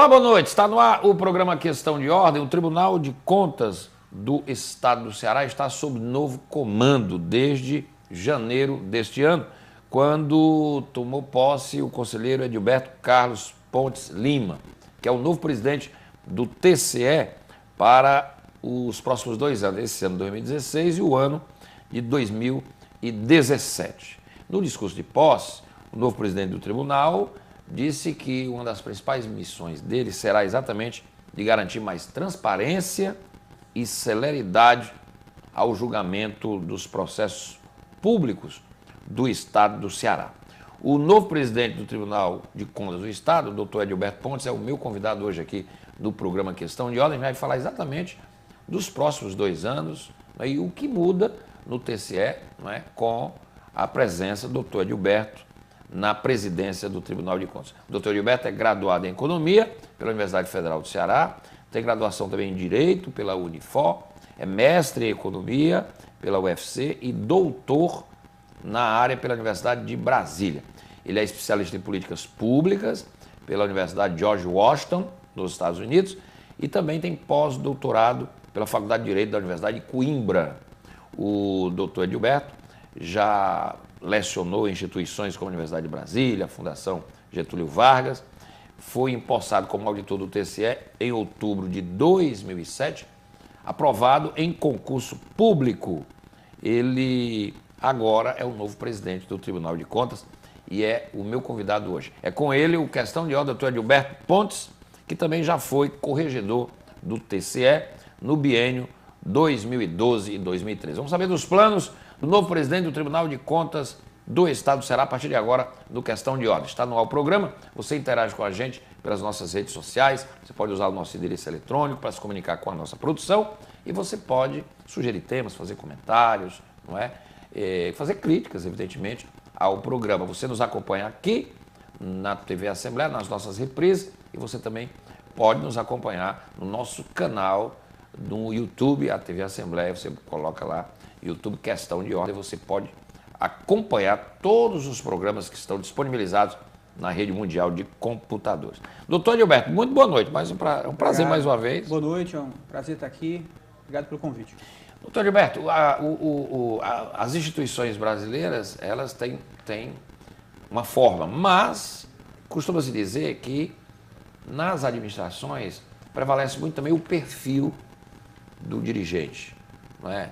Olá, boa noite. Está no ar o programa Questão de Ordem. O Tribunal de Contas do Estado do Ceará está sob novo comando desde janeiro deste ano, quando tomou posse o conselheiro Edilberto Carlos Pontes Lima, que é o novo presidente do TCE para os próximos 2 anos, esse ano de 2016 e o ano de 2017. No discurso de posse, o novo presidente do tribunal disse que uma das principais missões dele será exatamente de garantir mais transparência e celeridade ao julgamento dos processos públicos do Estado do Ceará. O novo presidente do Tribunal de Contas do Estado, o doutor Edilberto Pontes, é o meu convidado hoje aqui no programa Questão de Ordem. Vai falar exatamente dos próximos 2 anos, né, e o que muda no TCE, né, com a presença do doutor Edilberto na presidência do Tribunal de Contas. O doutor Edilberto é graduado em Economia pela Universidade Federal do Ceará, tem graduação também em Direito pela Unifor, é mestre em Economia pela UFC e doutor na área pela Universidade de Brasília. Ele é especialista em Políticas Públicas pela Universidade George Washington, nos Estados Unidos, e também tem pós-doutorado pela Faculdade de Direito da Universidade de Coimbra. O doutor Edilberto já lecionou em instituições como a Universidade de Brasília, a Fundação Getúlio Vargas, foi empossado como auditor do TCE em outubro de 2007, aprovado em concurso público. Ele agora é o novo presidente do Tribunal de Contas e é o meu convidado hoje. É com ele o Questão de Ordem, doutor Edilberto Pontes, que também já foi corregedor do TCE no biênio 2012 e 2013. Vamos saber dos planos do novo presidente do Tribunal de Contas do Estado do Ceará a partir de agora no Questão de Ordem. Está no ar o programa, você interage com a gente pelas nossas redes sociais, você pode usar o nosso endereço eletrônico para se comunicar com a nossa produção e você pode sugerir temas, fazer comentários, não é? Fazer críticas, evidentemente, ao programa. Você nos acompanha aqui na TV Assembleia, nas nossas reprises, e você também pode nos acompanhar no nosso canal no YouTube, a TV Assembleia. Você coloca lá, YouTube Questão de Ordem, você pode acompanhar todos os programas que estão disponibilizados na rede mundial de computadores. Doutor Edilberto, muito boa noite, é um prazer mais uma vez. Boa noite, é um prazer estar aqui, obrigado pelo convite. Doutor Edilberto, as instituições brasileiras, elas têm uma forma, mas costuma-se dizer que nas administrações prevalece muito também o perfil do dirigente, não é?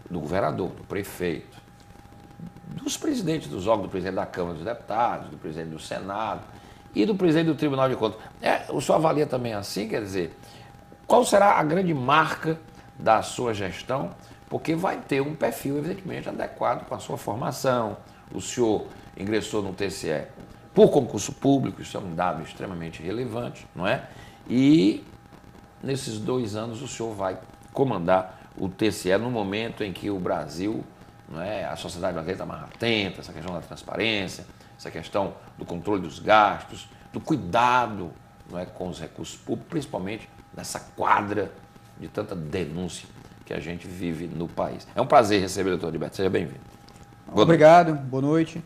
Do governador, do prefeito, dos presidentes dos órgãos, do presidente da Câmara dos Deputados, do presidente do Senado e do presidente do Tribunal de Contas. O senhor avalia também assim, quer dizer, qual será a grande marca da sua gestão? Porque vai ter um perfil, evidentemente, adequado com a sua formação. O senhor ingressou no TCE por concurso público, isso é um dado extremamente relevante, não é? E nesses 2 anos o senhor vai comandar o TCE no momento em que o Brasil, não é, a sociedade brasileira está mais atenta, essa questão da transparência, essa questão do controle dos gastos, do cuidado, não é, com os recursos públicos, principalmente nessa quadra de tanta denúncia que a gente vive no país. É um prazer receber o doutor Edilberto, seja bem-vindo. Obrigado, boa noite.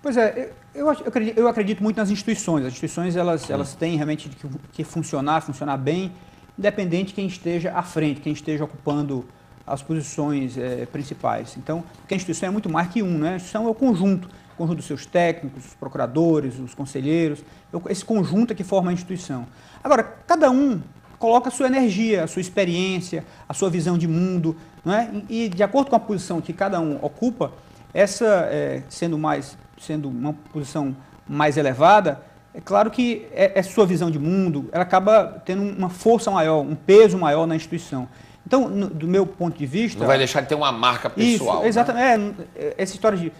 Pois é, eu acredito muito nas instituições. As instituições elas têm realmente que funcionar bem, independente de quem esteja à frente, quem esteja ocupando as posições principais. Então, porque a instituição é muito mais que um, né? A instituição é o conjunto dos seus técnicos, os procuradores, os conselheiros, esse conjunto é que forma a instituição. Agora, cada um coloca a sua energia, a sua experiência, a sua visão de mundo, não é? E de acordo com a posição que cada um ocupa, essa sendo uma posição mais elevada, é claro que é sua visão de mundo, ela acaba tendo uma força maior, um peso maior na instituição. Então, do meu ponto de vista... Não vai deixar de ter uma marca pessoal. Isso, exatamente. Né? Essa história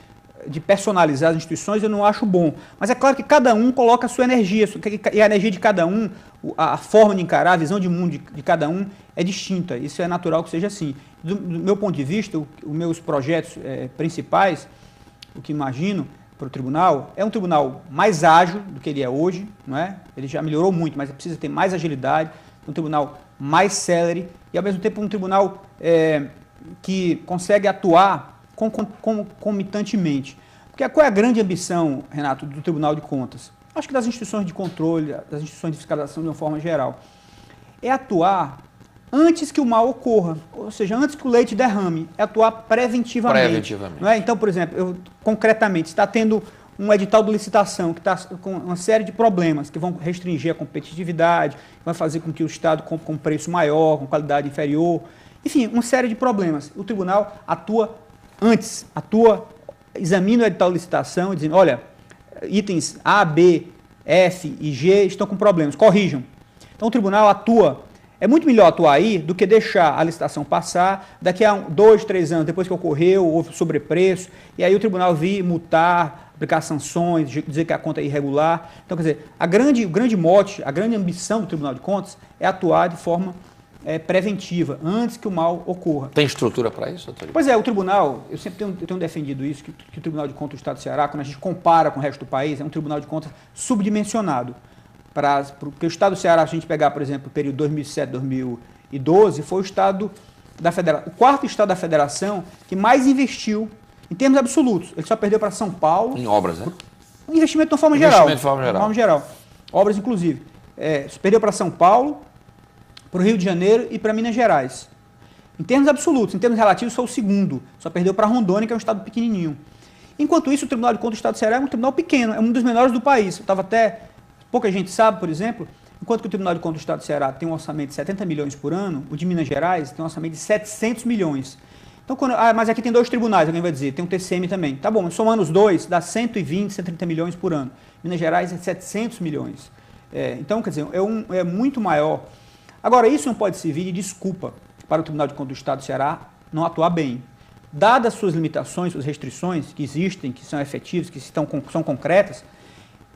de personalizar as instituições eu não acho bom. Mas é claro que cada um coloca a sua energia, e a energia de cada um, a forma de encarar, a visão de mundo de cada um é distinta. Isso é natural que seja assim. Do meu ponto de vista, os meus projetos principais, o que imagino para o tribunal, é um tribunal mais ágil do que ele é hoje, não é? Ele já melhorou muito, mas precisa ter mais agilidade, um tribunal mais célere e, ao mesmo tempo, um tribunal que consegue atuar concomitantemente. Porque qual é a grande ambição, Renato, do Tribunal de Contas? acho que das instituições de controle, das instituições de fiscalização de uma forma geral, é atuar antes que o mal ocorra, ou seja, antes que o leite derrame, é atuar preventivamente. Não é? Então, por exemplo, concretamente, está tendo um edital de licitação que está com uma série de problemas que vão restringir a competitividade, vai fazer com que o Estado compre com preço maior, com qualidade inferior, enfim, uma série de problemas. O tribunal atua antes, examina o edital de licitação, dizendo, olha, itens A, B, F e G estão com problemas, corrijam. Então o tribunal atua, é muito melhor atuar aí do que deixar a licitação passar, daqui a 2, 3 anos, depois que ocorreu, houve sobrepreço, e aí o tribunal vir multar, aplicar sanções, dizer que a conta é irregular. Então, quer dizer, o grande mote, a grande ambição do Tribunal de Contas é atuar de forma preventiva, antes que o mal ocorra. Tem estrutura para isso, doutor? Pois é, o tribunal, eu sempre tenho defendido isso, que o Tribunal de Contas do Estado do Ceará, quando a gente compara com o resto do país, é um Tribunal de Contas subdimensionado. Porque o Estado do Ceará, se a gente pegar, por exemplo, o período 2007, 2012, foi o Estado da Federação, o quarto Estado da Federação que mais investiu em termos absolutos. Ele só perdeu para São Paulo. Em obras, né? Investimento de uma forma geral. De forma geral. Obras, inclusive. Perdeu para São Paulo, para o Rio de Janeiro e para Minas Gerais. Em termos absolutos, em termos relativos, foi o segundo. Só perdeu para Rondônia, que é um estado pequenininho. Enquanto isso, o Tribunal de Contas do Estado do Ceará é um tribunal pequeno, é um dos menores do país. Pouca gente sabe, por exemplo, enquanto que o Tribunal de Contas do Estado do Ceará tem um orçamento de 70 milhões por ano, o de Minas Gerais tem um orçamento de 700 milhões. Então, mas aqui tem 2 tribunais, alguém vai dizer, tem um TCM também. Tá bom, somando os dois, dá 120, 130 milhões por ano. Minas Gerais é 700 milhões. Então, quer dizer, é muito maior. Agora, isso não pode servir de desculpa para o Tribunal de Contas do Estado do Ceará não atuar bem. Dadas suas limitações, suas restrições que existem, que são efetivas, que são concretas,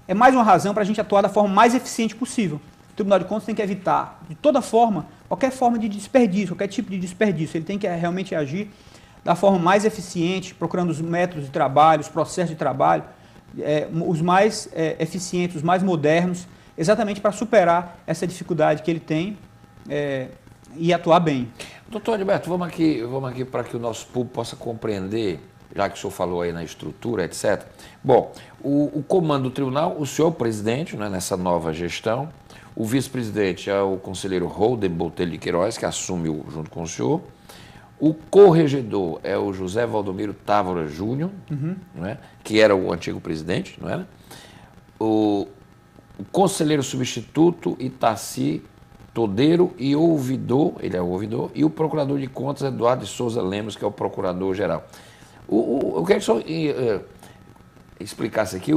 é mais uma razão para a gente atuar da forma mais eficiente possível. O Tribunal de Contas tem que evitar, de toda forma, qualquer forma de desperdício, qualquer tipo de desperdício. Ele tem que realmente agir da forma mais eficiente, procurando os métodos de trabalho, os processos de trabalho, os mais eficientes, os mais modernos, exatamente para superar essa dificuldade que ele tem e atuar bem. Doutor Adalberto, vamos aqui para que o nosso público possa compreender, já que o senhor falou aí na estrutura, etc. Bom, o comando do tribunal, o senhor presidente, né, nessa nova gestão, o vice-presidente é o conselheiro Holden Botelho de Queiroz, que assume junto com o senhor. O corregedor é o José Valdomiro Távora Júnior, não é? Que era o antigo presidente, não era? O conselheiro substituto Itaci Todeiro e ouvidor, ele é o ouvidor, e o procurador de contas Eduardo de Souza Lemos, que é o procurador-geral. Eu quero só explicasse aqui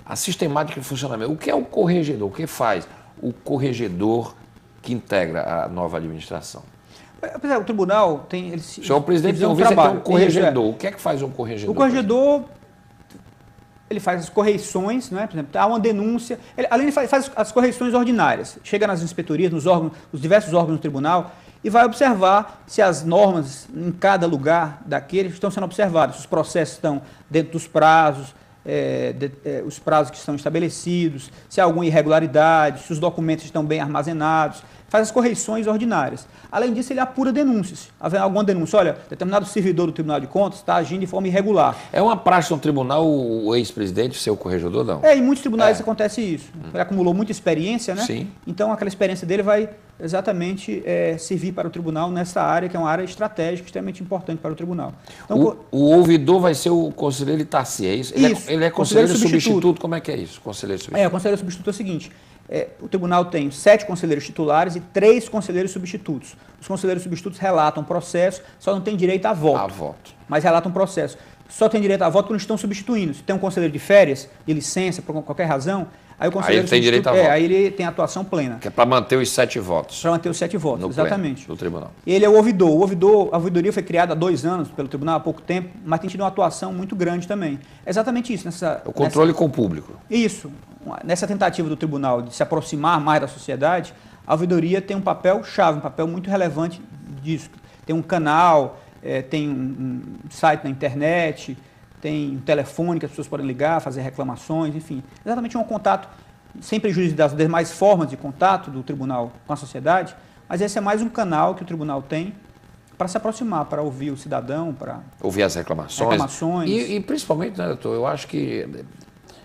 a sistemática de funcionamento. O que é o corregedor? O que faz o corregedor que integra a nova administração? Apesar do tribunal tem... O senhor presidente tem um corregedor. O que é que faz um corregedor? O corregedor, ele faz as correições, né? Por exemplo, há uma denúncia, além de faz as correições ordinárias, chega nas inspetorias, nos órgãos, os diversos órgãos do tribunal, e vai observar se as normas em cada lugar daqueles estão sendo observadas, se os processos estão dentro dos prazos, os prazos que estão estabelecidos, se há alguma irregularidade, se os documentos estão bem armazenados, faz as correições ordinárias. Além disso, ele apura denúncias. Havendo alguma denúncia, olha, determinado servidor do Tribunal de Contas está agindo de forma irregular. É uma praxe no tribunal o ex-presidente ser o corregedor, não? Em muitos tribunais acontece isso. Ele acumulou muita experiência, né? Sim. Então, aquela experiência dele vai exatamente servir para o tribunal nessa área, que é uma área estratégica, extremamente importante para o tribunal. Então, o ouvidor vai ser o conselheiro Itaci, é isso? Ele é conselheiro substituto. Como é que é isso, conselheiro substituto? O conselheiro substituto é o seguinte, o tribunal tem 7 conselheiros titulares e 3 conselheiros substitutos. Os conselheiros substitutos relatam processo, só não tem direito a voto. Mas relatam processo. Só tem direito a voto quando estão substituindo. Se tem um conselheiro de férias, de licença, por qualquer razão, aí o conselheiro ele tem direito a voto. Aí ele tem atuação plena. Que é para manter os 7 votos. Para manter os 7 votos, exatamente. Do tribunal. Ele é o ouvidor. A ouvidoria foi criada há 2 anos pelo tribunal, há pouco tempo, mas tem tido uma atuação muito grande também. É exatamente isso. O controle com o público. Isso. Nessa tentativa do tribunal de se aproximar mais da sociedade, a ouvidoria tem um papel chave, um papel muito relevante disso. Tem um canal, tem um site na internet, tem um telefone que as pessoas podem ligar, fazer reclamações, enfim. Exatamente um contato, sem prejuízo das demais formas de contato do tribunal com a sociedade, mas esse é mais um canal que o tribunal tem para se aproximar, para ouvir o cidadão, para ouvir as reclamações. E principalmente, né, doutor, eu acho que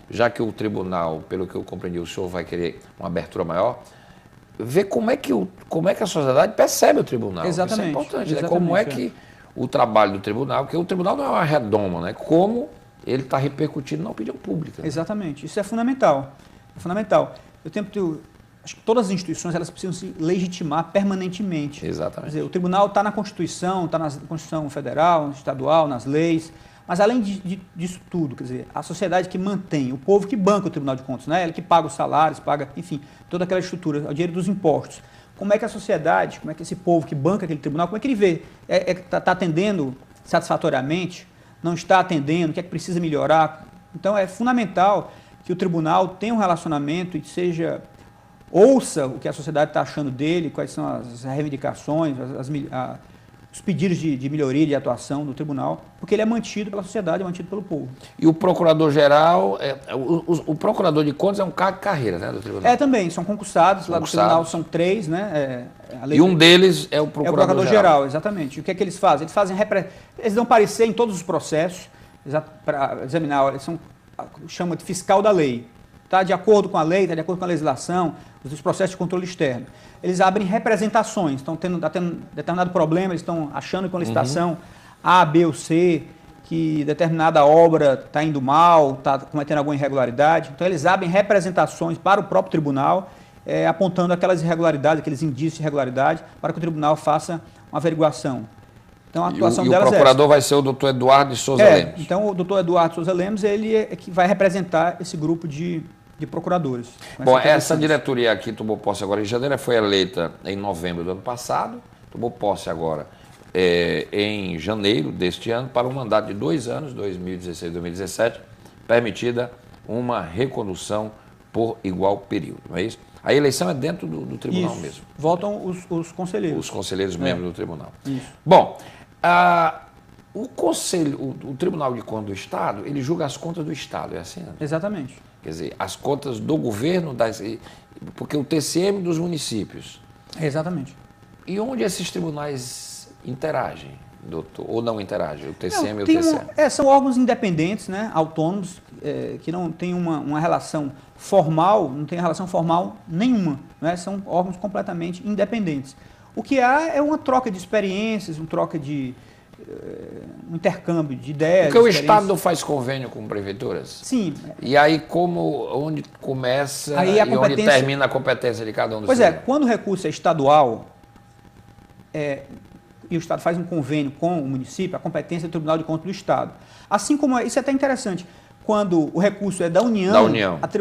já que o tribunal, pelo que eu compreendi, o senhor vai querer uma abertura maior, ver como é que a sociedade percebe o tribunal. Exatamente. Isso é importante, né? Exatamente, Como é que o trabalho do tribunal, porque o tribunal não é uma redoma, né? Como ele está repercutindo na opinião pública. Exatamente. Isso é fundamental. É fundamental. Acho que todas as instituições elas precisam se legitimar permanentemente. Exatamente. Quer dizer, o tribunal está na Constituição, está na Constituição Federal, estadual, nas leis, mas além disso tudo, quer dizer, a sociedade que mantém, o povo que banca o Tribunal de Contas, né? Ele que paga os salários, paga, enfim, toda aquela estrutura, o dinheiro dos impostos. Como é que a sociedade, como é que esse povo que banca aquele tribunal, como é que ele vê? Está atendendo satisfatoriamente? Não está atendendo? O que é que precisa melhorar? Então é fundamental que o tribunal tenha um relacionamento e ouça o que a sociedade está achando dele, quais são as reivindicações, os pedidos de melhoria, de atuação do tribunal, porque ele é mantido pela sociedade, é mantido pelo povo. E o procurador-geral, o procurador de contas é um cargo de carreira, né, do tribunal? Também, são concursados, lá no tribunal são 3, né? E um deles é o procurador-geral. Exatamente. E o que é que eles fazem? Eles dão parecer em todos os processos, para examinar, chama de fiscal da lei. Está de acordo com a lei, está de acordo com a legislação, os processos de controle externo. Eles abrem representações, estão tendo determinado problema, eles estão achando que uma licitação A, B ou C, que determinada obra está indo mal, está cometendo alguma irregularidade. Então, eles abrem representações para o próprio tribunal, apontando aquelas irregularidades, aqueles indícios de irregularidade, para que o tribunal faça uma averiguação. Então, a atuação delas o procurador vai ser o doutor Eduardo de Souza Lemos. Então, o doutor Eduardo de Souza Lemos, ele é que vai representar esse grupo de procuradores. Bom, essa diretoria aqui tomou posse agora em janeiro, foi eleita em novembro do ano passado, tomou posse agora em janeiro deste ano, para um mandato de 2 anos, 2016 e 2017, permitida uma recondução por igual período, não é isso? A eleição é dentro do tribunal mesmo. Votam os conselheiros. Os conselheiros membros do tribunal. Isso. Bom, o Tribunal de Contas do Estado, ele julga as contas do Estado, é assim? Né? Exatamente. Quer dizer, as contas do governo, porque o TCM dos municípios. Exatamente. E onde esses tribunais interagem, doutor? Ou não interagem, o TCM e o TCE? São órgãos independentes, né, autônomos, que não têm uma relação formal, não tem relação formal nenhuma. Né, são órgãos completamente independentes. O que há é uma troca de experiências, um intercâmbio de ideias. Porque o Estado não faz convênio com prefeituras? Sim. E aí onde começa e onde termina a competência de cada um dos tribunais? Quando o recurso é estadual e o Estado faz um convênio com o município, a competência é do Tribunal de Contas do Estado. Assim como, isso é até interessante, quando o recurso é da União.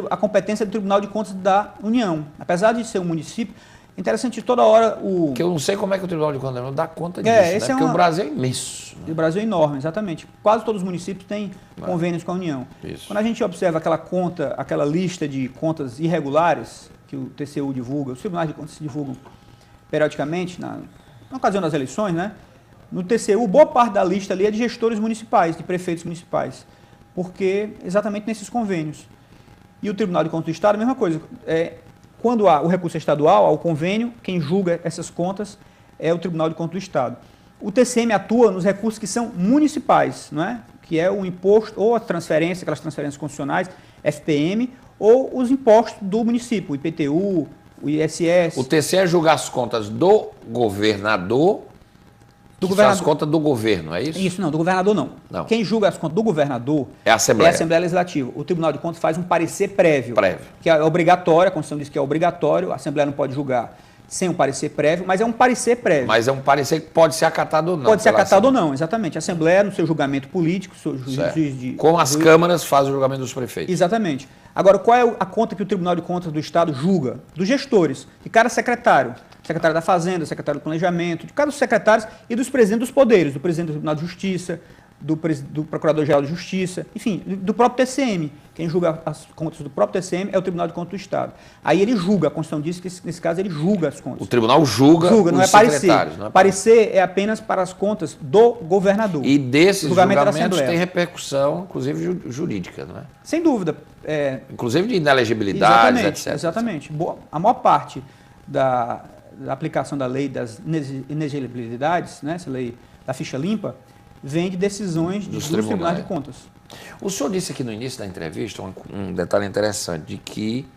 A competência é do Tribunal de Contas da União. Apesar de ser um município, interessante toda hora Que eu não sei como é que o Tribunal de Contas não dá conta disso, né? Porque o Brasil é imenso. Né? O Brasil é enorme, exatamente. Quase todos os municípios têm convênios com a União. Isso. Quando a gente observa aquela lista de contas irregulares que o TCU divulga, os tribunais de contas se divulgam periodicamente, na ocasião das eleições, né? No TCU, boa parte da lista ali é de gestores municipais, de prefeitos municipais, porque exatamente nesses convênios. E o Tribunal de Contas do Estado, a mesma coisa. Quando o recurso é estadual, há o convênio, quem julga essas contas é o Tribunal de Contas do Estado. O TCM atua nos recursos que são municipais, não é? Que é o imposto ou a transferência, aquelas transferências constitucionais, FPM, ou os impostos do município, o IPTU, o ISS. O TCE julga as contas do governador, as contas do governo, é isso? Isso, não, do governador não. Quem julga as contas do governador é a Assembleia. Legislativa. O Tribunal de Contas faz um parecer prévio. Que é obrigatório, a Constituição diz que é obrigatório, a Assembleia não pode julgar sem um parecer prévio, mas é um parecer prévio. Mas é um parecer que pode ser acatado ou não. Pode ser acatado ou não, exatamente. A Assembleia, no seu julgamento político, com as câmaras, faz o julgamento dos prefeitos. Exatamente. Agora, qual é a conta que o Tribunal de Contas do Estado julga? Dos gestores, de cada secretário. Secretário da Fazenda, secretário do Planejamento, de cada dos secretários e dos presidentes dos poderes, do presidente do Tribunal de Justiça, do Procurador-Geral de Justiça, enfim, do próprio TCM. Quem julga as contas do próprio TCM é o Tribunal de Contas do Estado. Aí ele julga, a Constituição diz que nesse caso ele julga as contas. O tribunal julga não é parecer. Parecer é apenas para as contas do governador. E desses julgamentos tem repercussão, inclusive jurídica, não é? Sem dúvida. Inclusive de inelegibilidades, etc. Exatamente. A maior parte da aplicação da lei das inelegibilidades, né, essa lei da ficha limpa, vem de decisões dos tribunais de contas. O senhor disse aqui no início da entrevista um detalhe interessante, de que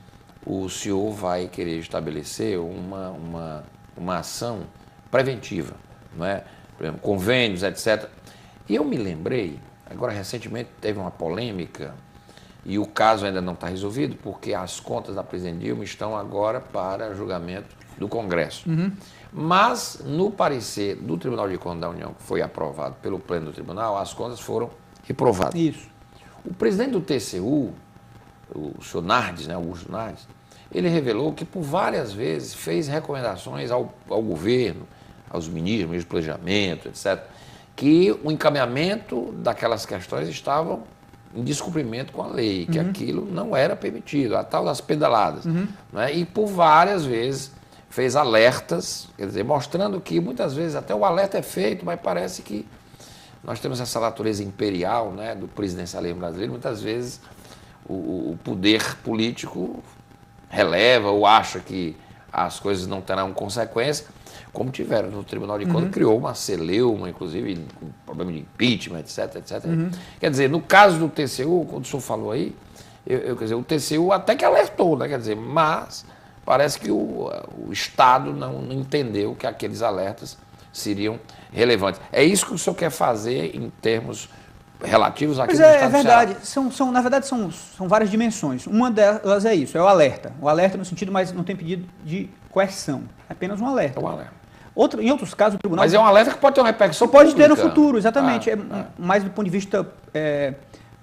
o senhor vai querer estabelecer uma ação preventiva, não é? Por exemplo, convênios, etc. E eu me lembrei, agora recentemente teve uma polêmica, e o caso ainda não está resolvido, porque as contas da presidente Dilma estão agora para julgamento do Congresso. Mas, no parecer do Tribunal de Contas da União, que foi aprovado pelo Pleno do Tribunal, as contas foram reprovadas. Isso. O presidente do TCU, o senhor Nardes, né, Augusto Nardes, ele revelou que por várias vezes fez recomendações ao governo, aos ministros do planejamento, etc., que o encaminhamento daquelas questões estavam em descumprimento com a lei, que aquilo não era permitido, a tal das pedaladas. Né? E por várias vezes fez alertas, quer dizer, mostrando que muitas vezes até o alerta é feito, mas parece que nós temos essa natureza imperial, né, do presidencialismo brasileiro, muitas vezes o poder político releva ou acha que as coisas não terão consequência, como tiveram no Tribunal de Contas, criou uma celeuma, inclusive, com problema de impeachment, etc, etc. Quer dizer, no caso do TCU, quando o senhor falou aí, quer dizer, o TCU até que alertou, né, quer dizer, mas parece que o Estado não entendeu que aqueles alertas seriam relevantes. É isso que o senhor quer fazer em termos relativos àquilo do Estado é verdade. Na verdade, são várias dimensões. Uma delas é isso, é o alerta. O alerta no sentido, mas não tem pedido de coerção. É apenas um alerta. É um alerta. Em outros casos, o tribunal... Mas é um alerta que pode ter uma repercussão pode pública. ter no futuro, exatamente. Mais do ponto de vista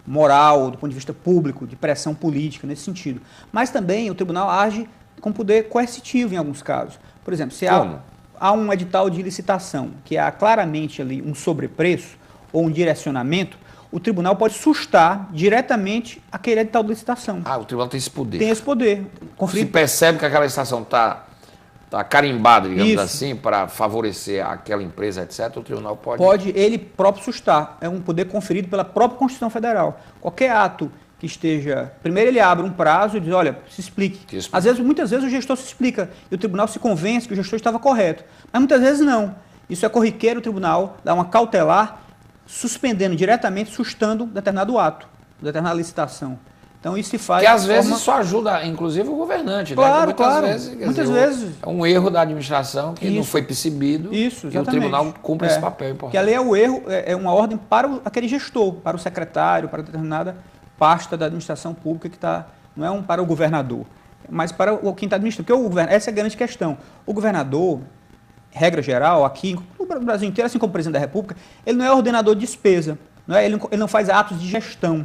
moral, do ponto de vista público, de pressão política, nesse sentido. Mas também o tribunal age com poder coercitivo em alguns casos. Por exemplo, se há um edital de licitação que há claramente ali um sobrepreço ou um direcionamento, o tribunal pode sustar diretamente aquele edital de licitação. O tribunal tem esse poder. Tem esse poder. Se percebe que aquela licitação está carimbada, digamos assim, para favorecer aquela empresa, etc., o tribunal pode... Pode ele próprio sustar. É um poder conferido pela própria Constituição Federal. Qualquer ato que esteja... Primeiro ele abre um prazo e diz, olha, se explique. Muitas vezes o gestor se explica e o tribunal se convence que o gestor estava correto. Mas muitas vezes não. Isso é corriqueiro, o tribunal dá uma cautelar, suspendendo diretamente, sustando determinado ato, determinada licitação. Então isso se faz... Que às vezes isso ajuda, inclusive, o governante. Claro, né? Muitas vezes. É um erro da administração que não foi percebido e o tribunal cumpre esse papel importante. Que a lei é o erro, é uma ordem para aquele gestor, para o secretário, para determinada pasta da administração pública que está... Não é para o governador, mas para quem está administrando. Porque essa é a grande questão. O governador, regra geral, aqui no Brasil inteiro, assim como o presidente da República, ele não é ordenador de despesa, não é? Ele não faz atos de gestão.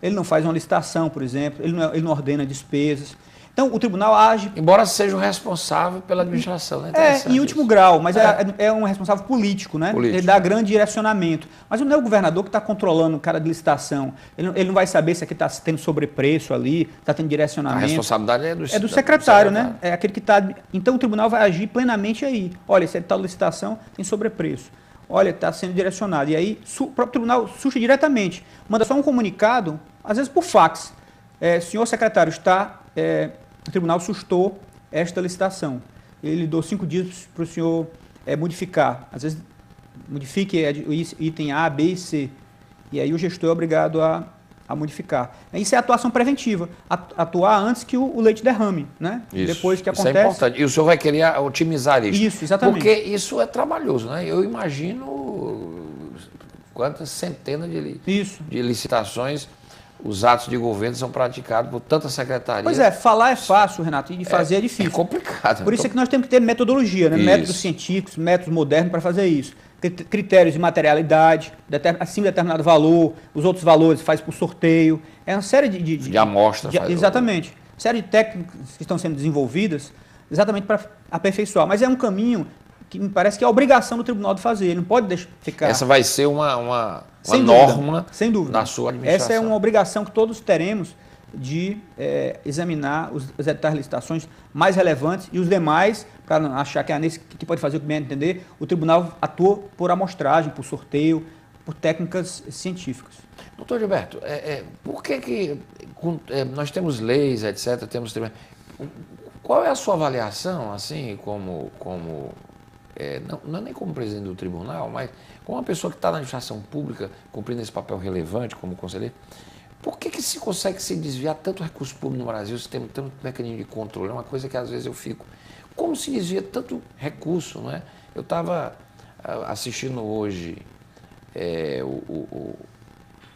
Ele não faz uma licitação, por exemplo, ele não ordena despesas. Então, o tribunal age... Embora seja o responsável pela administração. Né? Em último grau, mas é um responsável político, né? Ele dá grande direcionamento. Mas não é o governador que está controlando cada licitação. Ele não vai saber se aqui está tendo sobrepreço ali, está tendo direcionamento. A responsabilidade é do secretário, né? É aquele que está... Então, o tribunal vai agir plenamente aí. Olha, esse tal licitação tem sobrepreço. Olha, está sendo direcionado. E aí, o próprio tribunal susta diretamente. Manda só um comunicado, às vezes por fax. Senhor secretário, o tribunal sustou esta licitação. Ele deu 5 dias para o senhor modificar. Às vezes, modifique o item A, B e C. E aí o gestor é obrigado a modificar. Isso é atuação preventiva. Atuar antes que o leite derrame, né? Depois que acontece... Isso é importante. E o senhor vai querer otimizar isso. Isso, exatamente. Porque isso é trabalhoso, né? Eu imagino quantas centenas de licitações os atos de governo são praticados por tantas secretarias. Pois é, falar é fácil, Renato, e de fazer é difícil. É complicado. Por isso é que nós temos que ter metodologia, né? Métodos científicos, métodos modernos para fazer isso. Critérios de materialidade, acima de determinado valor, os outros valores faz por sorteio. É uma série de amostra. Exatamente. Série de técnicas que estão sendo desenvolvidas exatamente para aperfeiçoar. Mas é um caminho que me parece que é a obrigação do tribunal de fazer. Ele não pode deixar ficar... Essa vai ser uma norma sem dúvida, na sua administração. Essa é uma obrigação que todos teremos de examinar os editais de licitações mais relevantes e os demais, para não achar que é nesse que pode fazer o que bem entender, o tribunal atua por amostragem, por sorteio, por técnicas científicas. Doutor Gilberto, por que nós temos leis, etc., qual é a sua avaliação, assim, não é nem como presidente do tribunal, mas como uma pessoa que está na administração pública, cumprindo esse papel relevante como conselheiro, por que se consegue se desviar tanto recurso público no Brasil, se tem tanto mecanismo de controle? É uma coisa que às vezes eu fico... Como se desvia tanto recurso, não é? Eu estava assistindo hoje o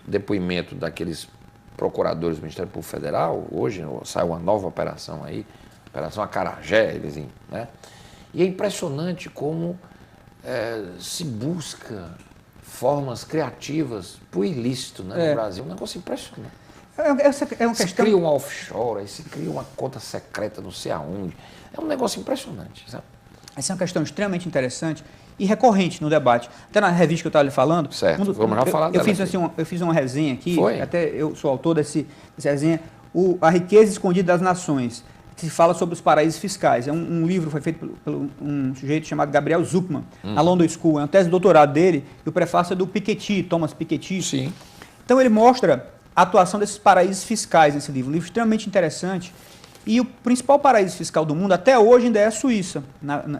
depoimento daqueles procuradores do Ministério Público Federal. Hoje saiu uma nova operação aí, Operação Acarajé, eles, né? E é impressionante como se busca formas criativas para o ilícito, né, no Brasil. Um negócio impressionante. Se cria um offshore, aí se cria uma conta secreta não sei aonde. É um negócio impressionante, sabe? Essa é uma questão extremamente interessante e recorrente no debate. Até na revista que eu estava lhe falando... Certo, vamos já falar dela. Eu fiz uma resenha aqui, Foi? Até eu sou autor dessa resenha, A Riqueza Escondida das Nações, que se fala sobre os paraísos fiscais. É um livro, foi feito por um sujeito chamado Gabriel Zucman, na London School. É uma tese de doutorado dele, e o prefácio é do Piketty, Thomas Piketty. Sim. Então ele mostra a atuação desses paraísos fiscais nesse livro. Um livro extremamente interessante. E o principal paraíso fiscal do mundo, até hoje, ainda é a Suíça.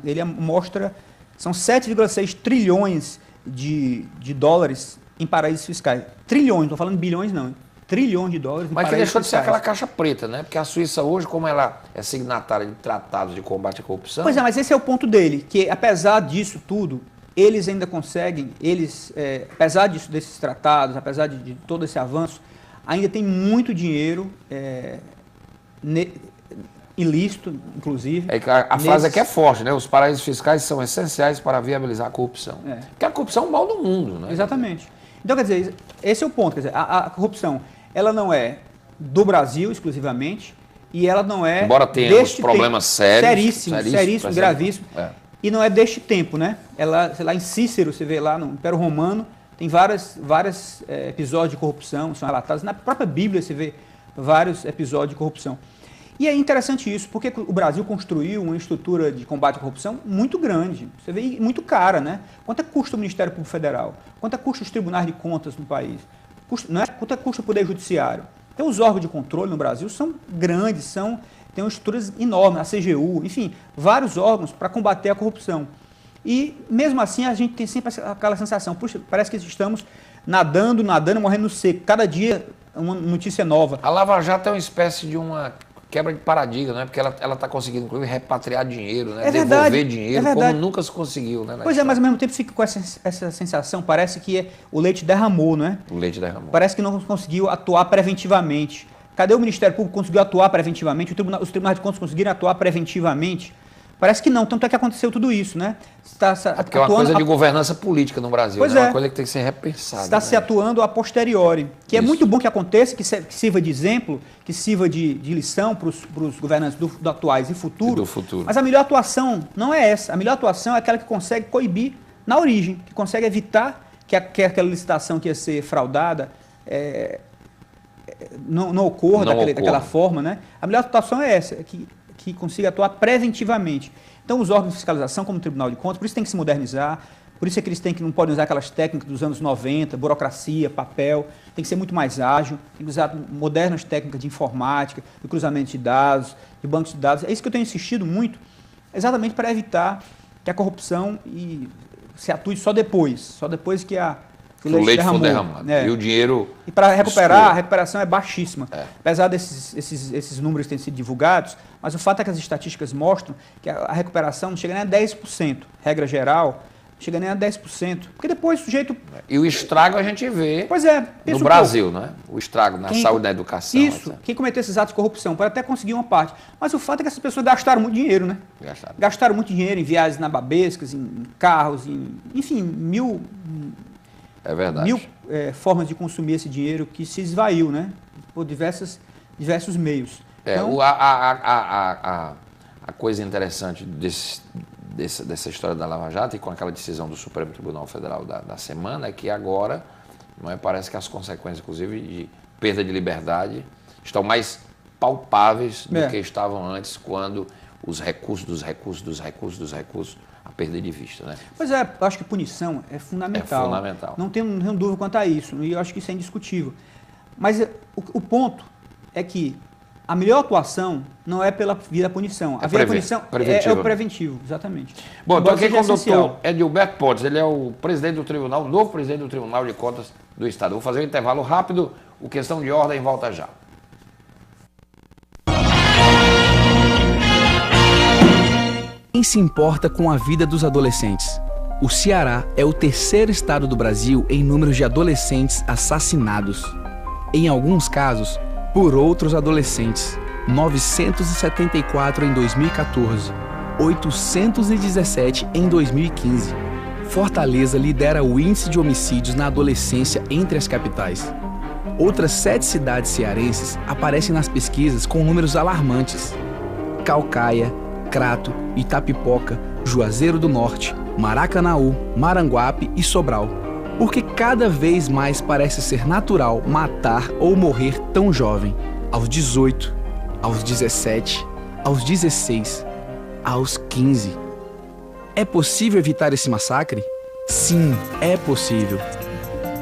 Ele mostra, são 7,6 trilhões de dólares em paraísos fiscais. Trilhões, não estou falando bilhões não. Trilhões de dólares em Mas que paraísos deixou de ser fiscais. aquela caixa preta, né? Porque a Suíça hoje, como ela é signatária de tratados de combate à corrupção... Pois é, mas esse é o ponto dele, que apesar disso tudo, eles ainda conseguem, apesar desses tratados, apesar de todo esse avanço, ainda tem muito dinheiro ilícito, inclusive. A frase aqui é forte, né? Os paraísos fiscais são essenciais para viabilizar a corrupção. Porque a corrupção é o mal do mundo, né? Exatamente. Então, quer dizer, esse é o ponto. Quer dizer, a corrupção, ela não é do Brasil exclusivamente e ela não é... Embora tenha problemas seríssimos, gravíssimos. E não é deste tempo, né? Ela, sei lá, em Cícero, você vê lá no Império Romano, tem vários episódios de corrupção, são relatados. Na própria Bíblia você vê vários episódios de corrupção. E é interessante isso, porque o Brasil construiu uma estrutura de combate à corrupção muito grande, você vê, muito cara, né? Quanto custa o Ministério Público Federal? Quanto custa os tribunais de contas no país? Quanto custa o Poder Judiciário? Então, os órgãos de controle no Brasil são grandes, têm estruturas enormes, a CGU, enfim, vários órgãos para combater a corrupção. E, mesmo assim, a gente tem sempre aquela sensação, puxa, parece que estamos nadando, morrendo no seco. Cada dia uma notícia nova. A Lava Jato é uma espécie de uma quebra de paradigma, né? Porque ela está conseguindo, inclusive, repatriar dinheiro, né? Devolver dinheiro, como nunca se conseguiu, né? Pois é, mas ao mesmo tempo fica com essa sensação, parece que o leite derramou, não é? O leite derramou. Parece que não conseguiu atuar preventivamente. Cadê o Ministério Público que conseguiu atuar preventivamente? Os tribunais de contas conseguiram atuar preventivamente? Parece que não, tanto é que aconteceu tudo isso, né? Porque é uma coisa de governança política no Brasil, pois né? É uma coisa que tem que ser repensada. Está se atuando a posteriori, que é muito bom que aconteça, que sirva de exemplo, que sirva de lição para os governantes do atuais e futuro. Mas a melhor atuação não é essa. A melhor atuação é aquela que consegue coibir na origem, que consegue evitar que aquela licitação que ia ser fraudada não ocorra daquela forma, né? A melhor atuação é essa, que consiga atuar preventivamente. Então, os órgãos de fiscalização, como o Tribunal de Contas, por isso tem que se modernizar, por isso é que eles não podem usar aquelas técnicas dos anos 90, burocracia, papel, tem que ser muito mais ágil, tem que usar modernas técnicas de informática, de cruzamento de dados, de bancos de dados. É isso que eu tenho insistido muito, exatamente para evitar que a corrupção se atue só depois que o leite for derramado. E o dinheiro... E para recuperar, a recuperação é baixíssima. Apesar desses números terem sido divulgados, mas o fato é que as estatísticas mostram que a recuperação não chega nem a 10%. Regra geral, não chega nem a 10%. Porque depois o sujeito... E o estrago a gente vê no Brasil, né? O estrago na saúde, na educação. Isso. Quem cometeu esses atos de corrupção pode até conseguir uma parte. Mas o fato é que essas pessoas gastaram muito dinheiro, né? Gastaram muito dinheiro em viagens nababescas, em carros, enfim, mil formas de consumir esse dinheiro que se esvaiu, né? Por diversos meios. Então, a coisa interessante dessa história da Lava Jato e com aquela decisão do Supremo Tribunal Federal da semana é que agora parece que as consequências, inclusive, de perda de liberdade estão mais palpáveis do que estavam antes, quando os recursos a perder de vista, né? Pois é, eu acho que punição é fundamental. É fundamental. Não tenho dúvida quanto a isso, e eu acho que isso é indiscutível. Mas o ponto é que a melhor atuação não é pela via da punição. A via da punição é o preventivo, exatamente. Bom, estou aqui com o essencial. doutor Edilberto Pontes, ele é o presidente do tribunal, o novo presidente do Tribunal de Contas do Estado. Vou fazer um intervalo rápido, o Questão de Ordem volta já. Quem se importa com a vida dos adolescentes? O Ceará é o terceiro estado do Brasil em número de adolescentes assassinados. Em alguns casos, por outros adolescentes. 974 em 2014, 817 em 2015. Fortaleza lidera o índice de homicídios na adolescência entre as capitais. Outras 7 cidades cearenses aparecem nas pesquisas com números alarmantes. Caucaia, Crato, Itapipoca, Juazeiro do Norte, Maracanaú, Maranguape e Sobral. Porque cada vez mais parece ser natural matar ou morrer tão jovem, aos 18, aos 17, aos 16, aos 15. É possível evitar esse massacre? Sim, é possível.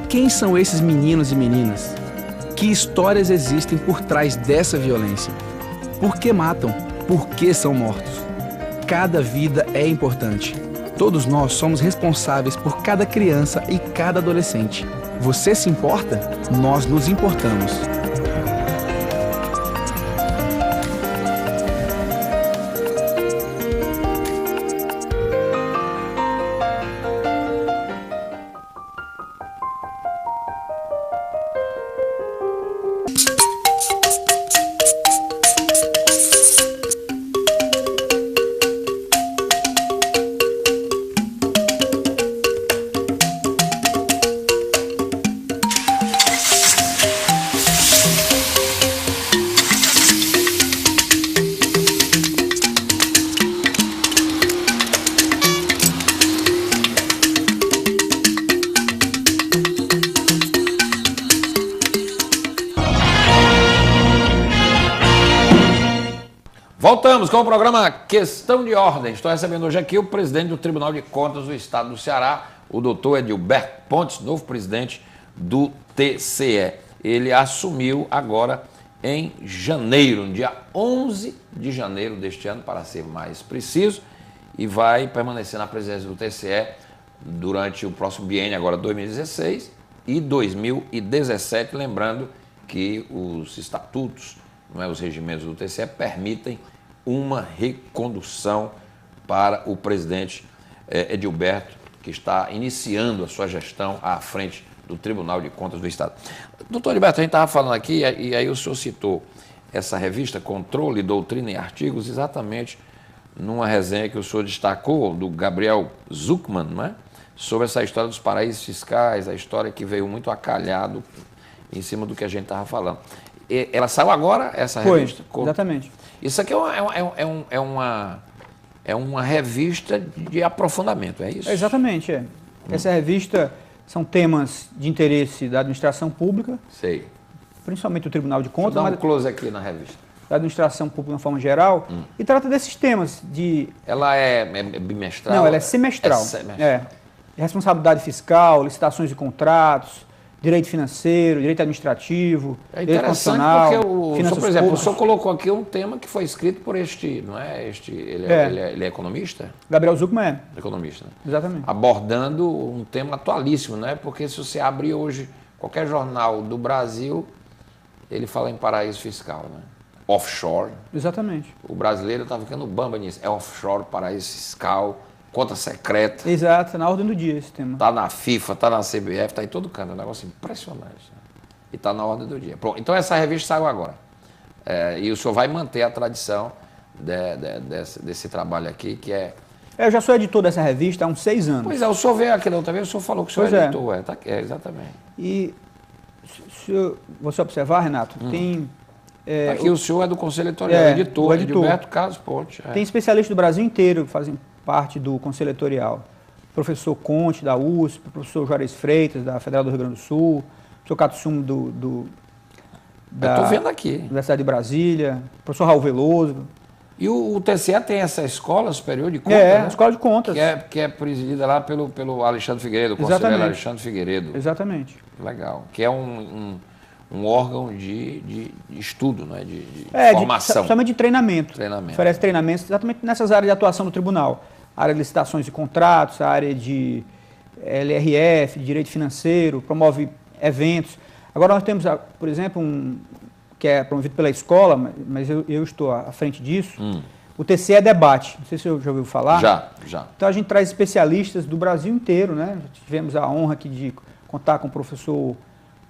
Quem são esses meninos e meninas? Que histórias existem por trás dessa violência? Por que matam? Por que são mortos? Cada vida é importante. Todos nós somos responsáveis por cada criança e cada adolescente. Você se importa? Nós nos importamos. Voltamos com o programa Questão de Ordem. Estou recebendo hoje aqui o presidente do Tribunal de Contas do Estado do Ceará, o doutor Edilberto Pontes, novo presidente do TCE. Ele assumiu agora em janeiro, no dia 11 de janeiro deste ano, para ser mais preciso, e vai permanecer na presidência do TCE durante o próximo biênio, agora 2016 e 2017, lembrando que os estatutos, os regimentos do TCE permitem uma recondução para o presidente Edilberto, que está iniciando a sua gestão à frente do Tribunal de Contas do Estado. Doutor Edilberto, a gente estava falando aqui, e aí o senhor citou essa revista Controle, Doutrina e Artigos, exatamente numa resenha que o senhor destacou, do Gabriel Zucman, não é? Sobre essa história dos paraísos fiscais, a história que veio muito acalhado em cima do que a gente estava falando. Ela saiu agora, essa revista? Exatamente. Isso aqui é uma revista de aprofundamento, é isso? Exatamente, Essa revista são temas de interesse da administração pública, Sei. Principalmente do Tribunal de Contas. Deixa eu dar um close aqui na revista. Da administração pública de uma forma geral, e trata desses temas de... Ela é bimestral? Não, ela é semestral. Responsabilidade fiscal, licitações de contratos, direito financeiro, direito administrativo, direito constitucional, finanças por exemplo, o senhor colocou aqui um tema que foi escrito por não é ele é economista? Gabriel Zucman é. Economista. Né? Exatamente. Abordando um tema atualíssimo, né? Porque se você abrir hoje qualquer jornal do Brasil, ele fala em paraíso fiscal, né? Offshore. Exatamente. O brasileiro está ficando bamba nisso. É offshore, paraíso fiscal, conta secreta. Exato, está na ordem do dia esse tema. Está na FIFA, está na CBF, está em todo canto. É um negócio impressionante. Né? E está na ordem do dia. Pronto, então essa revista saiu agora. E o senhor vai manter a tradição desse trabalho aqui, que é... Eu já sou editor dessa revista há uns 6 anos. Pois é, o senhor veio aqui da outra vez, o senhor falou que o senhor é editor. Exatamente. E se você observar, Renato, tem... aqui o senhor é do Conselho Editorial, editor, Edilberto Carlos Pontes. Tem especialistas do Brasil inteiro que fazem parte do Conselho Editorial. Professor Conte, da USP, professor Juarez Freitas, da Federal do Rio Grande do Sul, professor Katsumo da Estou vendo aqui. Universidade de Brasília, professor Raul Veloso. E o TCE tem essa escola superior de contas, né? Escola de contas. Que é presidida lá pelo Alexandre Figueiredo, o conselheiro Alexandre Figueiredo. Exatamente. Legal. Que é um um órgão de estudo, né? de formação. Somente de treinamento. Oferece treinamentos exatamente nessas áreas de atuação do tribunal. A área de licitações e contratos, a área de LRF, de direito financeiro, promove eventos. Agora nós temos, por exemplo, que é promovido pela escola, mas eu estou à frente disso, o TCE Debate. Não sei se você já ouviu falar. Já. Então a gente traz especialistas do Brasil inteiro, né? Tivemos a honra aqui de contar com o professor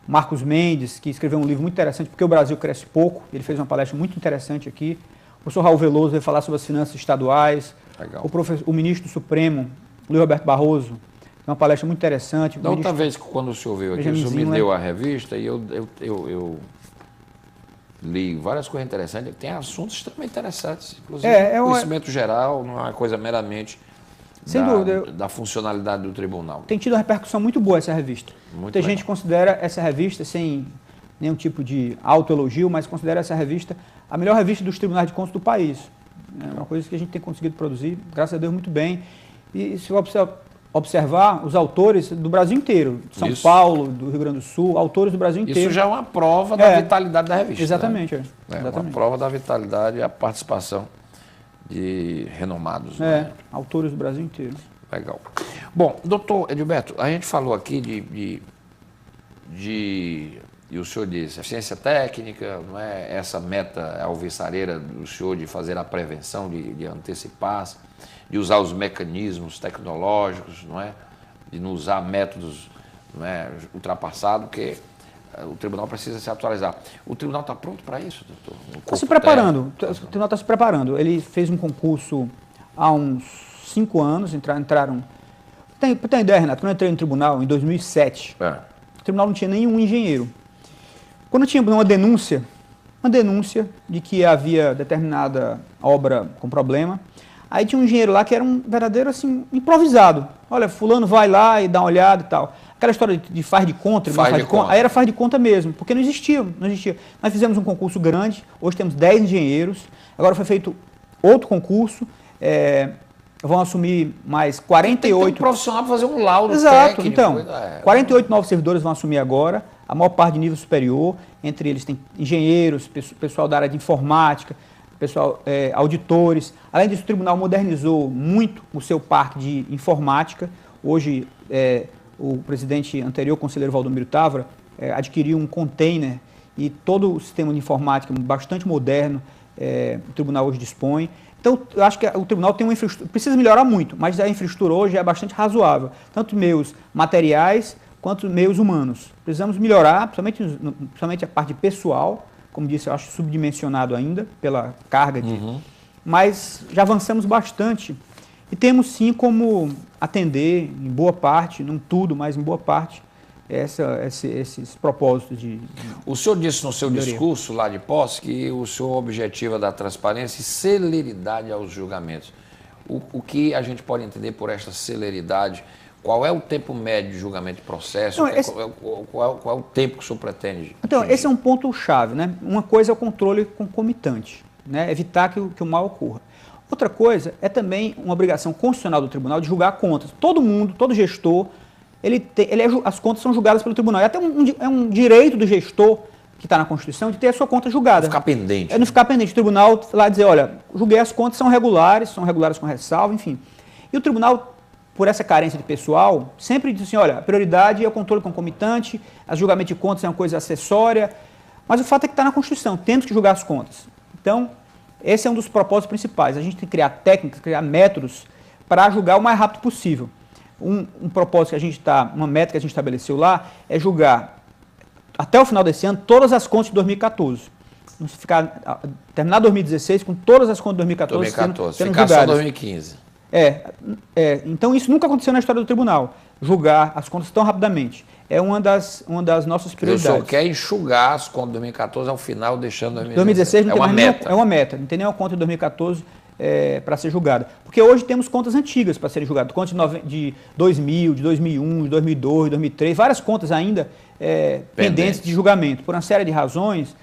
Marcos Mendes, que escreveu um livro muito interessante, Porque o Brasil Cresce Pouco. Ele fez uma palestra muito interessante aqui. O professor Raul Veloso vai falar sobre as finanças estaduais. Legal. O ministro do Supremo, Luiz Roberto Barroso, uma palestra muito interessante. Da outra vez que quando o senhor veio aqui, o senhor me deu a revista e eu li várias coisas interessantes. Tem assuntos extremamente interessantes, inclusive conhecimento geral, não é uma coisa meramente da funcionalidade do tribunal. Tem tido uma repercussão muito boa essa revista. Muita gente considera essa revista, sem nenhum tipo de autoelogio, mas considera essa revista a melhor revista dos tribunais de contas do país. É uma coisa que a gente tem conseguido produzir, graças a Deus, muito bem. E se você observar, os autores do Brasil inteiro, de São Paulo, do Rio Grande do Sul, autores do Brasil inteiro. Isso já é uma prova da vitalidade da revista. Exatamente. Né? Exatamente. Uma prova da vitalidade e a participação de renomados. Né? Autores do Brasil inteiro. Legal. Bom, doutor Edilberto, a gente falou aqui e o senhor disse, a ciência técnica, não é essa meta alvissareira do senhor de fazer a prevenção, de antecipar-se, de usar os mecanismos tecnológicos, não é? De não usar métodos, não é, ultrapassados, porque o tribunal precisa se atualizar. O tribunal está pronto para isso, doutor? Está se preparando. O tribunal está se preparando. Ele fez um concurso há uns 5 anos, entraram... Para ter uma ideia, Renato, quando eu entrei no tribunal, em 2007, o tribunal não tinha nenhum engenheiro. Quando tinha uma denúncia de que havia determinada obra com problema, aí tinha um engenheiro lá que era um verdadeiro, assim, improvisado. Olha, fulano vai lá e dá uma olhada e tal. Aquela história de faz de conta, aí era faz de conta mesmo, porque não existia. Nós fizemos um concurso grande, hoje temos 10 engenheiros, agora foi feito outro concurso, vão assumir mais 48... Tem um profissional para fazer um laudo técnico. Exato, então, 48 novos servidores vão assumir agora, a maior parte de nível superior, entre eles tem engenheiros, pessoal da área de informática, pessoal, auditores. Além disso, o tribunal modernizou muito o seu parque de informática. Hoje, o presidente anterior, o conselheiro Valdomiro Távora, adquiriu um container e todo o sistema de informática bastante moderno, o tribunal hoje dispõe. Então, eu acho que o tribunal tem uma infraestrutura, precisa melhorar muito, mas a infraestrutura hoje é bastante razoável, tanto meios materiais quanto meios humanos. Precisamos melhorar, principalmente a parte pessoal, como disse, eu acho subdimensionado ainda pela carga mas já avançamos bastante e temos sim como atender em boa parte, não tudo, mas em boa parte, esses propósitos de... O senhor disse no seu discurso lá de posse que o senhor objetiva da transparência e celeridade aos julgamentos. O que a gente pode entender por esta celeridade? Qual é o tempo médio de julgamento de processo? Qual é o tempo que o senhor pretende? Então, esse é um ponto-chave, né? Uma coisa é o controle concomitante, né? Evitar que o mal ocorra. Outra coisa é também uma obrigação constitucional do tribunal de julgar contas. Todo mundo, todo gestor, as contas são julgadas pelo tribunal. E até um direito do gestor, que está na Constituição, de ter a sua conta julgada. Não ficar pendente. Não ficar pendente. O tribunal lá dizer, olha, julguei as contas, são regulares com ressalva, enfim. E o tribunal, por essa carência de pessoal, sempre diz assim, olha, a prioridade é o controle concomitante, o julgamento de contas é uma coisa acessória, mas o fato é que está na Constituição, temos que julgar as contas. Então, esse é um dos propósitos principais. A gente tem que criar técnicas, criar métodos para julgar o mais rápido possível. Um propósito que a gente uma meta que a gente estabeleceu lá é julgar, até o final desse ano, todas as contas de 2014. Terminar 2016 com todas as contas de 2014 sendo ficar julgadas. Só 2015. Então isso nunca aconteceu na história do tribunal, julgar as contas tão rapidamente. É uma das nossas prioridades. O senhor quer enxugar as contas de 2014 ao final, deixando 2016 não tem uma meta. É uma meta, não tem nenhuma conta de 2014 para ser julgada. Porque hoje temos contas antigas para serem julgadas, contas de 2000, de 2001, de 2002, de 2003, várias contas ainda pendentes de julgamento, por uma série de razões.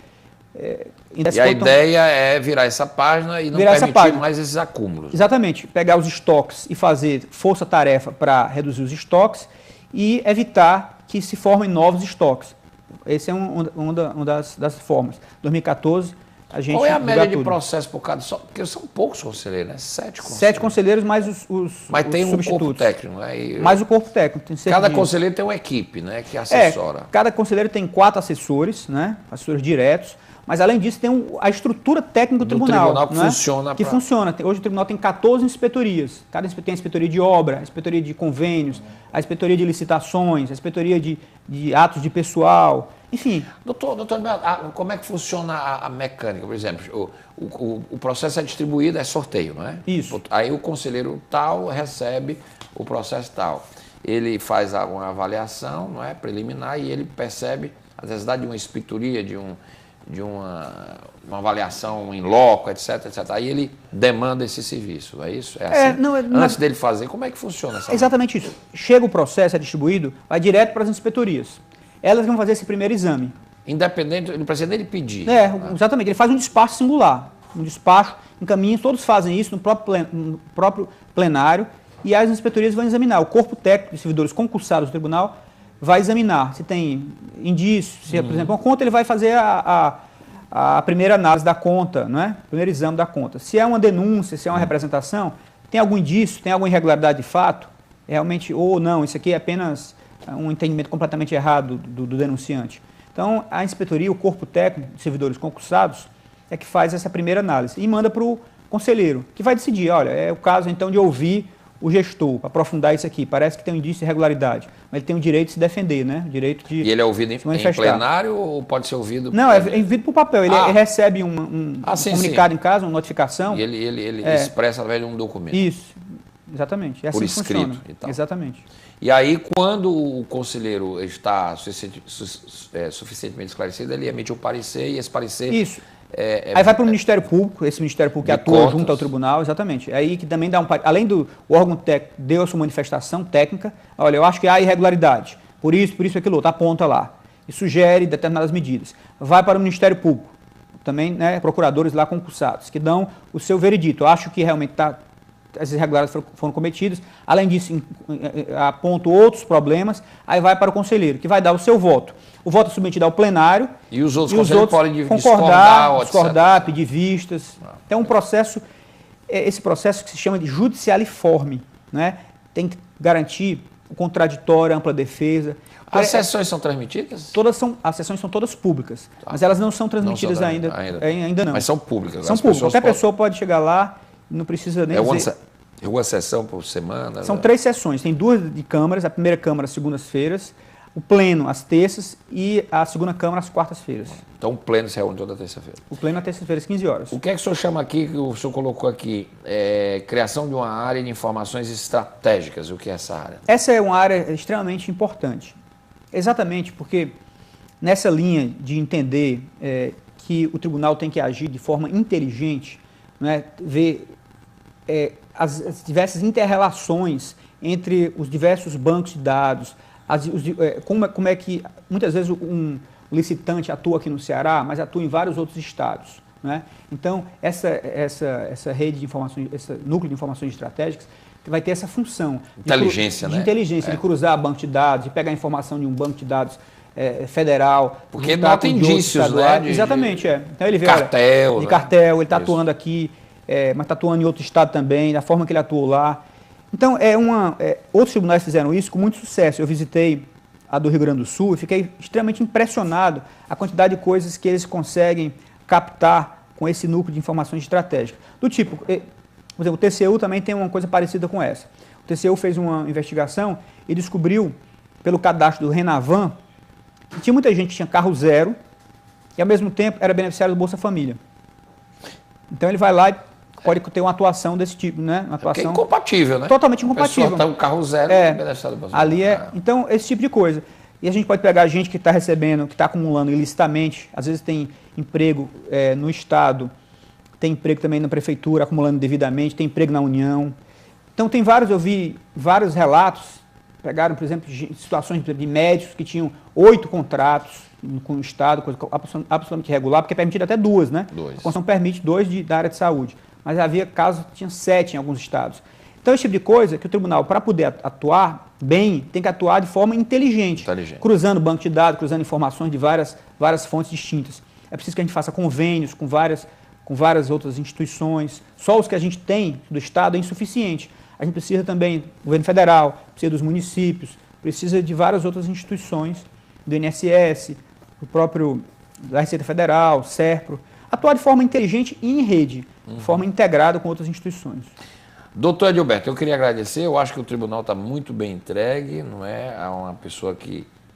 E a ideia é virar essa página e não permitir mais esses acúmulos. Exatamente, pegar os estoques e fazer força-tarefa para reduzir os estoques e evitar que se formem novos estoques. Esse é uma das formas. 2014, a gente... Qual é a média de processo por cada... Porque são poucos conselheiros, né? 7 conselheiros. 7 conselheiros mais Mas tem os um substitutos. corpo técnico, né? Mais o corpo técnico. Tem Cada conselheiro tem uma equipe, né? Que assessora. Cada conselheiro tem 4 assessores, né? Assessores diretos. Mas, além disso, tem a estrutura técnica do tribunal. Que né? funciona. Que funciona. Hoje o tribunal tem 14 inspetorias. Tem a inspetoria de obra, a inspetoria de convênios, a inspetoria de licitações, a inspetoria de atos de pessoal, enfim. Doutor, como é que funciona a mecânica? Por exemplo, o processo é distribuído, é sorteio, não é? Isso. Aí o conselheiro tal recebe o processo tal. Ele faz uma avaliação, não é, preliminar, e ele percebe a necessidade de uma inspetoria, de uma avaliação em loco, etc, etc. Aí ele demanda esse serviço, é isso? É assim? Antes dele fazer, como é que funciona essa? Exatamente isso. Chega o processo, é distribuído, vai direto para as inspetorias. Elas vão fazer esse primeiro exame. Independente, não precisa dele pedir. Exatamente. Ele faz um despacho singular. Um despacho, encaminha, todos fazem isso no próprio plenário, e as inspetorias vão examinar. O corpo técnico de servidores concursados do tribunal vai examinar se tem indícios, se, por exemplo, uma conta, ele vai fazer a primeira análise da conta, não é? Primeiro exame da conta. Se é uma denúncia, se é uma representação, tem algum indício, tem alguma irregularidade de fato, realmente, ou não, isso aqui é apenas um entendimento completamente errado do denunciante. Então, a inspetoria, o corpo técnico de servidores concursados, é que faz essa primeira análise e manda para o conselheiro, que vai decidir, olha, é o caso então de ouvir o gestor, para aprofundar isso aqui, parece que tem um indício de irregularidade, mas ele tem o direito de se defender, né? O direito de... E ele é ouvido em plenário ou pode ser ouvido... Não, é ouvido por papel, ele recebe um comunicado em casa, uma notificação. E ele expressa através de um documento. Isso, exatamente. É assim por que escrito funciona. e tal. Exatamente. E aí, quando o conselheiro está suficientemente esclarecido, ele emite um parecer e esse parecer... Isso. Aí vai para o Ministério Público, esse Ministério Público que atua junto ao tribunal, exatamente. Aí que também dá além do órgão técnico, deu a sua manifestação técnica, olha, eu acho que há irregularidade, por isso, aquilo outro, aponta lá. E sugere determinadas medidas. Vai para o Ministério Público, também, né, procuradores lá concursados, que dão o seu veredito. Eu acho que realmente essas irregularidades foram cometidas. Além disso, aponto outros problemas, aí vai para o conselheiro, que vai dar o seu voto. O voto é submetido ao plenário. E os outros conselheiros podem discordar, pedir vistas. Então, esse processo que se chama de judicialiforme, né? Tem que garantir o contraditório, a ampla defesa. As sessões são transmitidas? As sessões são todas públicas, mas elas não são transmitidas ainda não. Mas são públicas. São públicas. Qualquer pessoa pode chegar lá, não precisa nem dizer. É uma sessão por semana? São 3 sessões, tem 2 de câmaras, a primeira câmara às segundas-feiras, o pleno às terças e a segunda câmara às quartas-feiras. Então o pleno se reúne toda terça-feira? O pleno às terça-feira às 15 horas. O que é que o senhor chama aqui, que o senhor colocou aqui, criação de uma área de informações estratégicas, o que é essa área? Essa é uma área extremamente importante, exatamente porque nessa linha de entender que o tribunal tem que agir de forma inteligente, né, ver as diversas inter-relações entre os diversos bancos de dados, como é que muitas vezes um licitante atua aqui no Ceará, mas atua em vários outros estados, né? Então, essa rede de informações, esse núcleo de informações estratégicas vai ter essa função de inteligência, de cruzar banco de dados, de pegar informação de um banco de dados federal. Porque não tem indícios, né? Exatamente, Então ele vê, cartel, de cartel, ele está atuando aqui, mas está atuando em outro estado também, da forma que ele atuou lá. Então, outros tribunais fizeram isso com muito sucesso. Eu visitei a do Rio Grande do Sul e fiquei extremamente impressionado a quantidade de coisas que eles conseguem captar com esse núcleo de informações estratégicas. Do tipo, por exemplo, o TCU também tem uma coisa parecida com essa. O TCU fez uma investigação e descobriu, pelo cadastro do Renavan, que tinha muita gente que tinha carro zero e, ao mesmo tempo, era beneficiário do Bolsa Família. Então, ele vai lá e pode ter uma atuação desse tipo, né? Uma atuação incompatível, né? Totalmente incompatível. A pessoa está um carro zero e beneficiário do Bolsa Família. Então, esse tipo de coisa. E a gente pode pegar gente que está recebendo, que está acumulando ilicitamente, às vezes tem emprego no Estado, tem emprego também na Prefeitura, acumulando devidamente, tem emprego na União. Então, eu vi vários relatos, pegaram, por exemplo, situações de médicos que tinham 8 contratos com o Estado, coisa absolutamente irregular, porque é permitido até 2, né? 2. A Constituição permite 2 da área de saúde, mas havia casos que tinham 7 em alguns estados. Então, esse tipo de coisa que o tribunal, para poder atuar bem, tem que atuar de forma inteligente. Cruzando banco de dados, cruzando informações de várias fontes distintas. É preciso que a gente faça convênios com várias outras instituições. Só os que a gente tem do Estado é insuficiente. A gente precisa também do governo federal, precisa dos municípios, precisa de várias outras instituições, do INSS, do próprio da Receita Federal, SERPRO, atuar de forma inteligente e em rede, de forma integrada com outras instituições. Doutor Edilberto, eu queria agradecer, eu acho que o tribunal está muito bem entregue, não é? É uma pessoa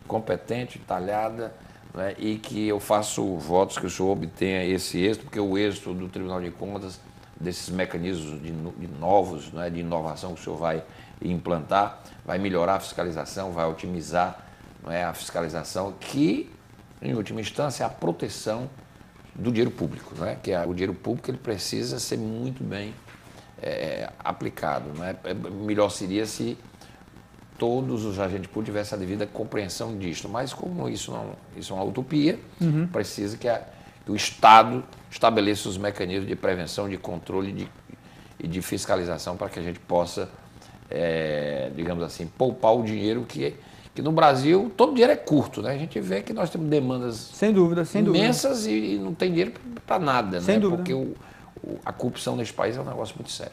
competente, talhada, não é? E que eu faço votos que o senhor obtenha esse êxito, porque o êxito do Tribunal de Contas, desses mecanismos de novos, não é? De inovação que o senhor vai implantar, vai melhorar a fiscalização, vai otimizar, não é? A fiscalização que, em última instância, é a proteção do dinheiro público, não é? Que o dinheiro público ele precisa ser muito bem aplicado. Não é? Melhor seria se todos os agentes públicos tivessem a devida compreensão disso, mas como isso é uma utopia, precisa que o Estado estabeleça os mecanismos de prevenção, de controle e de fiscalização para que a gente possa, digamos assim, poupar o dinheiro que no Brasil todo dinheiro é curto, né? A gente vê que nós temos demandas sem dúvida, imensas e não tem dinheiro para nada, sem né? dúvida. Porque a corrupção nesse país é um negócio muito sério.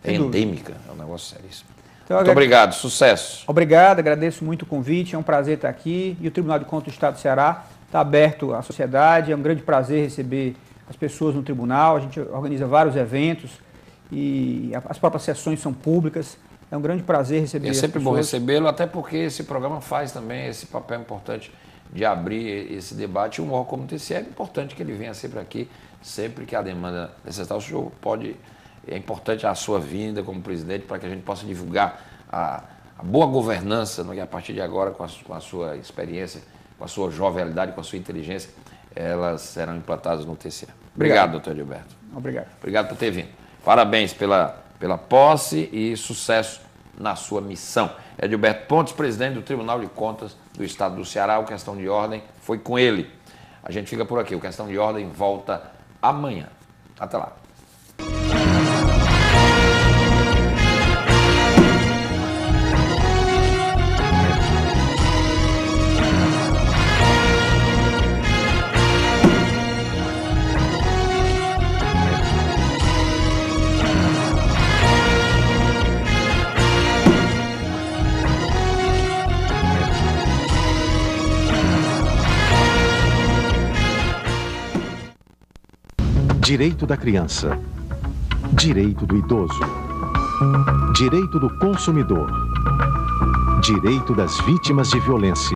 É endêmica, é um negócio seríssimo. Então, muito obrigado, sucesso. Obrigado, agradeço muito o convite, é um prazer estar aqui. E o Tribunal de Contas do Estado do Ceará está aberto à sociedade, é um grande prazer receber as pessoas no tribunal, a gente organiza vários eventos e as próprias sessões são públicas. É um grande prazer receber. É sempre bom recebê-lo, até porque esse programa faz também esse papel importante de abrir esse debate. Um órgão como o TCE é importante que ele venha sempre aqui, sempre que a demanda necessitar. O senhor é importante a sua vinda como presidente para que a gente possa divulgar a boa governança, e a partir de agora, com a sua experiência, com a sua jovialidade, com a sua inteligência, elas serão implantadas no TCE. Obrigado, doutor Edilberto. Obrigado. Obrigado por ter vindo. Parabéns pela posse e sucesso na sua missão. Edilberto Pontes, presidente do Tribunal de Contas do Estado do Ceará. O Questão de Ordem foi com ele. A gente fica por aqui. O Questão de Ordem volta amanhã. Até lá. Direito da criança, direito do idoso, direito do consumidor, direito das vítimas de violência.